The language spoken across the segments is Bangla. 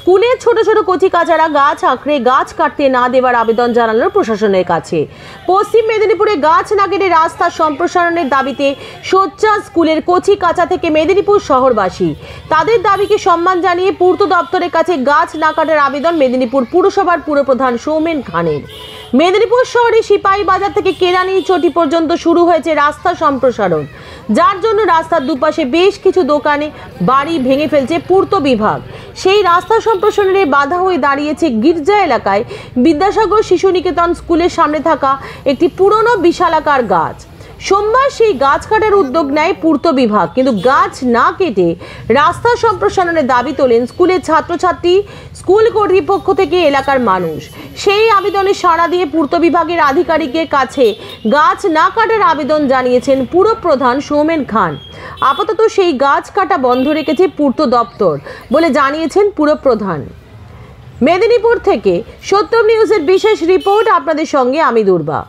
স্কুলের ছোট ছোট কচিকাচারা গাছ আঁকড়ে গাছ কাটতে না দেওয়ার আবেদন জানালো প্রশাসনের কাছে। পশ্চিম মেদিনীপুরে গাছ না কেটে রাস্তা সম্প্রসারণের দাবিতে সোচ্চার স্কুলের কচিকাচা থেকে মেদিনীপুর শহরবাসী। তাদের দাবিকে সম্মান জানিয়ে পূর্ত দপ্তরের কাছে গাছ না কাটার আবেদন মেদিনীপুর পুরসভার পুরপ্রধান সৌমেন খানের। মেদিনীপুর শহরে সিপাহী বাজার থেকে কেরানি চটি পর্যন্ত শুরু হয়েছে রাস্তা সম্প্রসারণ, যার জন্য রাস্তার দুপাশে বেশ কিছু দোকানে বাড়ি ভেঙে ফেলছে পূর্ত বিভাগ। সেই রাস্তা সম্প্রসারণে বাধা হয়ে দাঁড়িয়েছে গির্জা এলাকায় বিদ্যাসাগর শিশু নিকেতন স্কুলের সামনে থাকা একটি পুরনো বিশালাকার গাছ। সোমবার সেই গাছ কাটার উদ্যোগ নেয় পূর্ত বিভাগ, কিন্তু গাছ না কেটে রাস্তা সম্প্রসারণের দাবি তোলেন স্কুলের ছাত্রছাত্রী, স্কুল কর্তৃপক্ষ থেকে এলাকার মানুষ। সেই আবেদনে সাড়া দিয়ে পূর্ত বিভাগের আধিকারিকের কাছে গাছ না কাটার আবেদন জানিয়েছেন পুরপ্রধান সৌমেন খান। আপাতত সেই গাছ কাটা বন্ধ রেখেছে পূর্ত দপ্তর বলে জানিয়েছেন পুরপ্রধান। মেদিনীপুর থেকে সত্যম নিউজের বিশেষ রিপোর্ট, আপনাদের সঙ্গে আমি দুর্বা।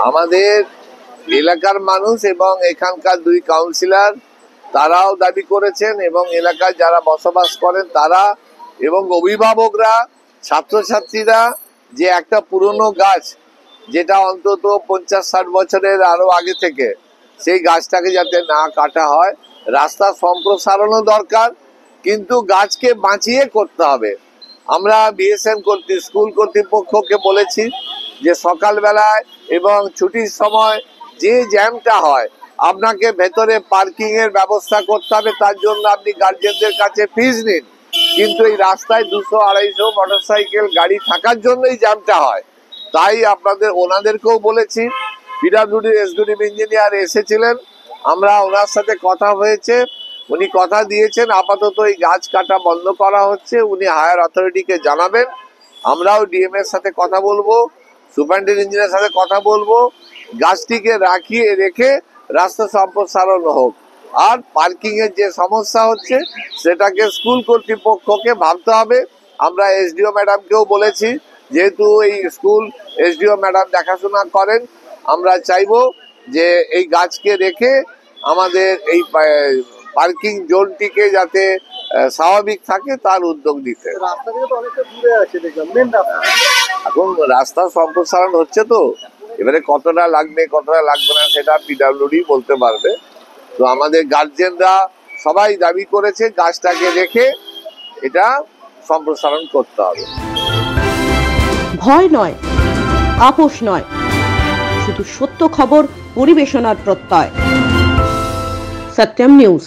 আমাদের এলাকার মানুষ এবং এখানকার দুই কাউন্সিলর তারাও দাবি করেছেন এবং এলাকায় যারা বসবাস করেন তারা এবং অভিভাবকরা, ছাত্রছাত্রীরা যে একটা পুরনো গাছ যেটা অন্তত 50-60 বছরের আরো আগে থেকে, সেই গাছটাকে যাতে না কাটা হয়। রাস্তা সম্প্রসারণও দরকার, কিন্তু গাছকে বাঁচিয়ে করতে হবে। আমরা বিএসএন স্কুল কর্তৃপক্ষকে বলেছি যে সকালবেলায় এবং ছুটির সময় যে জ্যামটা হয় আপনাকে ভেতরে পার্কিং এর ব্যবস্থা করতে হবে, তার জন্য আপনি গার্জেনদের কাছে ফিস নিন, কিন্তু এই রাস্তায় 200-250 মোটরসাইকেল গাড়ি থাকার জন্যই জ্যামটা হয়। তাই ওনাদেরকেও বলেছি। পিডব্লিউডি এক্সিকিউটিভ ইঞ্জিনিয়ার এসেছিলেন, আমরা ওনার সাথে কথা হয়েছে, উনি কথা দিয়েছেন আপাতত এই গাছ কাটা বন্ধ করা হচ্ছে। উনি হায়ার অথরিটিকে জানাবেন, আমরাও ডিএম এর সাথে কথা বলবো, সুপারিনটেন্ডেন্ট ইঞ্জিনিয়ারের সাথে কথা বলবো, গাছটিকে রেখে রাস্তা সম্প্রসারণ হোক। আর পার্কিং এর যে সমস্যা হচ্ছে সেটাকে স্কুল কর্তৃপক্ষকে ভাবতে হবে। আমরা এসডিও ম্যাডামকেও বলেছি, যেহেতু এই স্কুল এসডিও ম্যাডাম দেখাশোনা করেন, আমরা চাইবো যে এই গাছকে রেখে আমাদের এই পার্কিং জোনটিকে যাতে স্বাভাবিক থাকে তার উদ্যোগ নিতে। এখন রাস্তা সম্প্রসারণ হচ্ছে, তো এবারে কতটা লাগবে কতটা লাগবে না সেটা পিডব্লিউডি বলতে পারবে। তো আমাদের গার্জেনরা সবাই দাবি করেছে গাছটাকে রেখে এটা সম্প্রসারণ করতে হবে। ভয় নয়, আপোষ নয়, শুধু সত্য খবর পরিবেশনার প্রত্যয়। সত্যম নিউজ।